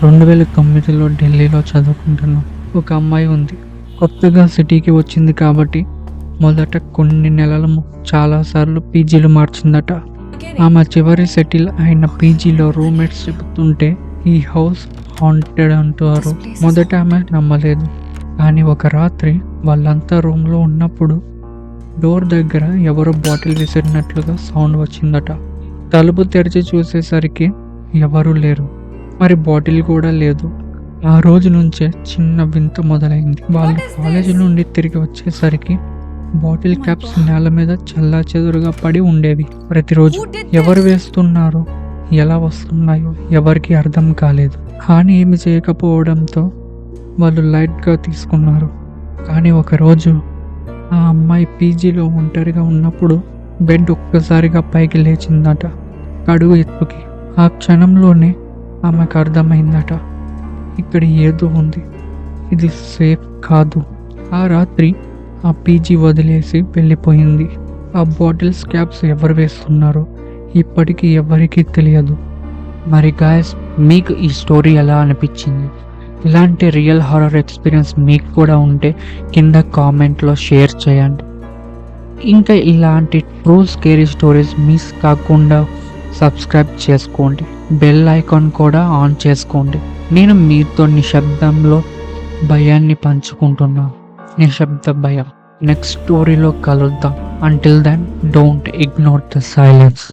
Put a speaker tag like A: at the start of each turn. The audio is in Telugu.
A: 2009లో ఢిల్లీలో చదువుకుంటున్న ఒక అమ్మాయి ఉంది. కొత్తగా సిటీకి వచ్చింది కాబట్టి మొదట కొన్ని నెలలు చాలాసార్లు పీజీలు మార్చిందట. ఆమె చివరి సెటిల్ అయిన పీజీలో రూమ్మేట్స్ చెబుతుంటే ఈ హౌస్ హాంటెడ్ అంటారు. మొదట ఆమె నమ్మలేదు. కానీ ఒక రాత్రి వాళ్ళంతా రూమ్లో ఉన్నప్పుడు డోర్ దగ్గర ఎవరో బాటిల్ విసిరినట్లుగా సౌండ్ వచ్చిందట. తలుపు తెరిచి చూసేసరికి ఎవరూ లేరు. మరి బాటిల్ కూడా లేదు. ఆ రోజు నుంచే చిన్న వింత మొదలైంది. వాళ్ళు కాలేజీ నుండి తిరిగి వచ్చేసరికి బాటిల్ క్యాప్స్ నేల మీద చెల్లాచెదురుగా పడి ఉండేవి. ప్రతిరోజు ఎవరు వేస్తున్నారో ఎలా వస్తున్నాయో ఎవరికి అర్థం కాలేదు. కానీ ఏమి చేయకపోవడంతో వాళ్ళు లైట్గా తీసుకున్నారు. కానీ ఒకరోజు ఆ అమ్మాయి పీజీలో ఒంటరిగా ఉన్నప్పుడు బెడ్ ఒక్కసారిగా పైకి లేచిందట, అడుగు ఎత్తుకి. ఆ క్షణంలోనే ఆమెకు అర్థమైందట, ఇక్కడ ఏదో ఉంది, ఇది సేఫ్ కాదు. ఆ రాత్రి ఆ పీజీ వదిలేసి వెళ్ళిపోయింది. ఆ బాటిల్స్ క్యాప్స్ ఎవరు వేస్తున్నారో ఇప్పటికీ ఎవరికీ తెలియదు.
B: మరి గాయస్, మీకు ఈ స్టోరీ ఎలా అనిపించింది? ఇలాంటి రియల్ హారర్ ఎక్స్పీరియన్స్ మీకు కూడా ఉంటే కింద కామెంట్లో షేర్ చేయండి. ఇంకా ఇలాంటి ట్రూ స్కేరీ స్టోరీస్ మిస్ కాకుండా సబ్స్క్రైబ్ చేసుకోండి. బెల్ ఐకాన్ కూడా ఆన్ చేసుకోండి. నేను మీతో నిశ్శబ్దంలో భయాన్ని పంచుకుంటున్నాను. నిశ్శబ్ద భయం. నెక్స్ట్ స్టోరీలో కలుద్దాం. Until then, don't ignore the silence.